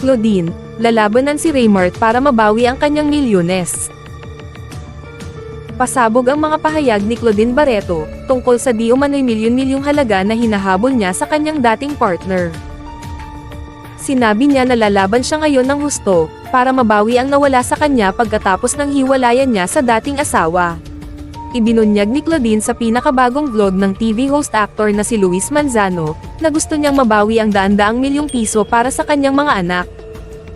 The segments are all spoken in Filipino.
Claudine, lalabanan si Raymart para mabawi ang kanyang milyones. Pasabog ang mga pahayag ni Claudine Barreto, tungkol sa di umano'y milyon-milyong halaga na hinahabol niya sa kanyang dating partner. Sinabi niya na lalaban siya ngayon ng husto, para mabawi ang nawala sa kanya pagkatapos ng hiwalayan niya sa dating asawa. Ibinunyag ni Claudine sa pinakabagong vlog ng TV host actor na si Luis Manzano, na gusto niyang mabawi ang daan-daang milyong piso para sa kanyang mga anak.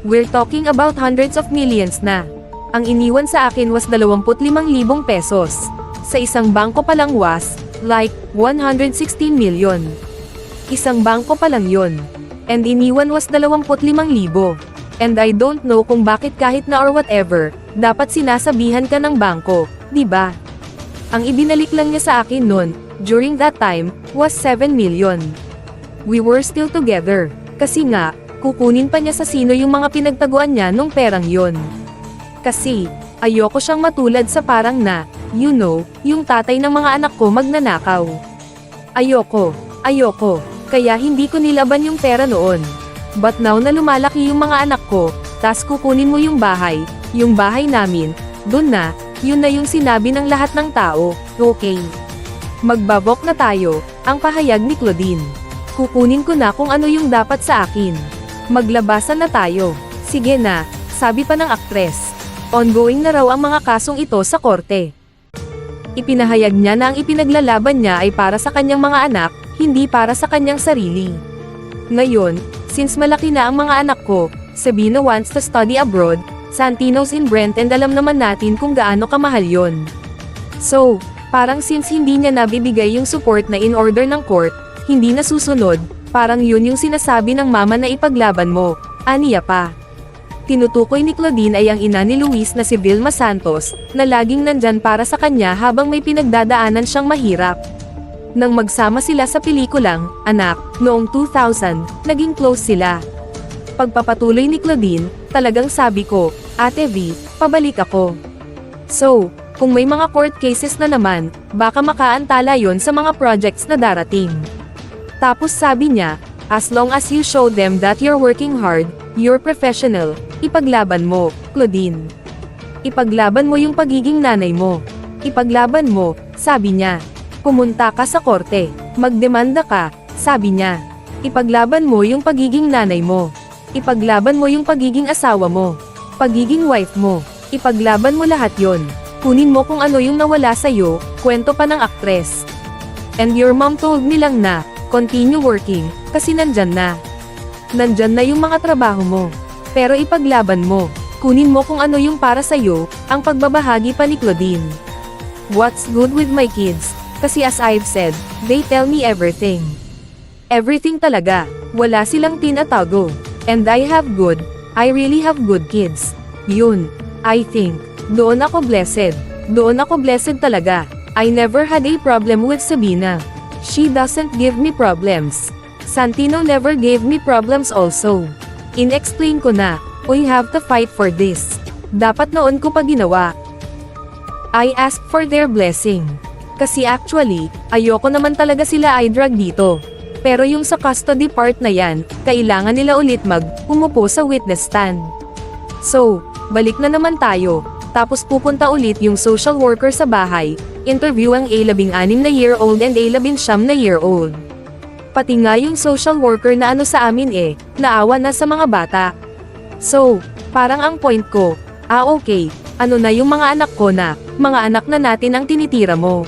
We're talking about hundreds of millions na. Ang iniwan sa akin was 25,000 pesos. Sa isang bangko pa lang was, like, 116 million. Isang bangko pa lang yon. And iniwan was 25,000. And I don't know kung bakit kahit na or whatever, dapat sinasabihan ka ng bangko, di ba? Ang ibinalik lang niya sa akin nun, during that time, was 7 million. We were still together. Kasi nga, kukunin pa niya sa sino yung mga pinagtaguan niya nung perang yon. Kasi, ayoko siyang matulad sa parang na, you know, yung tatay ng mga anak ko magnanakaw. Ayoko. Kaya hindi ko nilaban yung pera noon. But now na lumalaki yung mga anak ko, tas kukunin mo yung bahay namin, dun na, yun na yung sinabi ng lahat ng tao, okay. Magbabok na tayo, ang pahayag ni Claudine. Kukunin ko na kung ano yung dapat sa akin. Maglabasan na tayo. Sige na, sabi pa ng aktres. Ongoing na raw ang mga kasong ito sa korte. Ipinahayag niya na ang ipinaglalaban niya ay para sa kanyang mga anak, hindi para sa kanyang sarili. Ngayon, since malaki na ang mga anak ko, Sabina wants to study abroad, Santino's in Brent and alam naman natin kung gaano kamahal yon. So, parang since hindi niya nabibigay yung support na in order ng court, hindi nasusunod, parang yun yung sinasabi ng mama na ipaglaban mo, aniya pa. Tinutukoy ni Claudine ay ang ina ni Luis na si Vilma Santos, na laging nandyan para sa kanya habang may pinagdadaanan siyang mahirap. Nang magsama sila sa pelikulang, Anak, noong 2000, naging close sila. Pagpapatuloy ni Claudine, talagang sabi ko, Ate V, pabalik ako. So, kung may mga court cases na naman, baka makaantala yon sa mga projects na darating. Tapos sabi niya, as long as you show them that you're working hard, you're professional, ipaglaban mo, Claudine. Ipaglaban mo yung pagiging nanay mo. Ipaglaban mo, sabi niya. Pumunta ka sa korte, magdemanda ka, sabi niya. Ipaglaban mo yung pagiging nanay mo. Ipaglaban mo yung pagiging asawa mo. Pagiging wife mo. Ipaglaban mo lahat yon. Kunin mo kung ano yung nawala sa'yo, kwento pa ng aktres. And your mom told me lang na, continue working, kasi nandyan na. Nandyan na yung mga trabaho mo. Pero ipaglaban mo. Kunin mo kung ano yung para sa'yo, ang pagbabahagi pa ni Claudine. What's good with my kids? Kasi as I've said, they tell me everything. Everything talaga. Wala silang tinatago. And I really have good kids. Yun, I think. Doon ako blessed. Doon ako blessed talaga. I never had a problem with Sabina. She doesn't give me problems. Santino never gave me problems also. In-explain ko na, we have to fight for this. Dapat noon ko pa ginawa. I asked for their blessing. Kasi actually, ayoko naman talaga sila i-drag dito. Pero yung sa custody part na yan, kailangan nila ulit umupo sa witness stand. So, balik na naman tayo. Tapos pupunta ulit yung social worker sa bahay, interview ang A16 na year-old and A19 na year-old. Pati nga yung social worker na ano sa amin naawa na sa mga bata. So, parang ang point ko, okay, ano na yung mga anak ko na, mga anak na natin ang tinitira mo.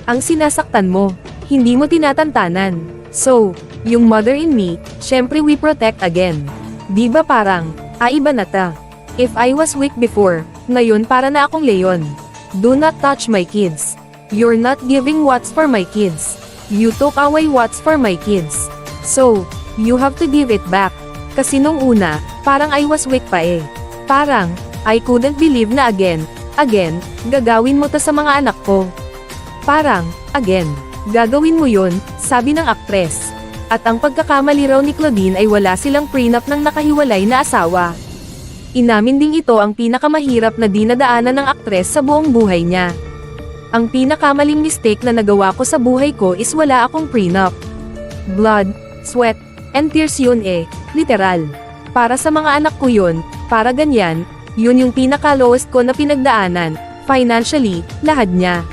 Ang sinasaktan mo, hindi mo tinatantanan. So, yung mother in me, syempre we protect again. Di ba parang, iba na ta. If I was weak before, ngayon para na akong leon. Do not touch my kids. You're not giving what's for my kids. You took away what's for my kids. So, you have to give it back. Kasi nung una, parang I was weak pa Parang, I couldn't believe na again, gagawin mo to sa mga anak ko. Parang, again, gagawin mo yun, sabi ng aktres. At ang pagkakamali raw ni Claudine ay wala silang prenup ng nakahiwalay na asawa. Inamin ding ito ang pinakamahirap na dinadaanan ng aktres sa buong buhay niya. Ang pinakamaling mistake na nagawa ko sa buhay ko is wala akong prenup. Blood, sweat, and tears yun literal. Para sa mga anak ko yun, para ganyan, yun yung pinaka-lowest ko na pinagdaanan, financially, lahad niya.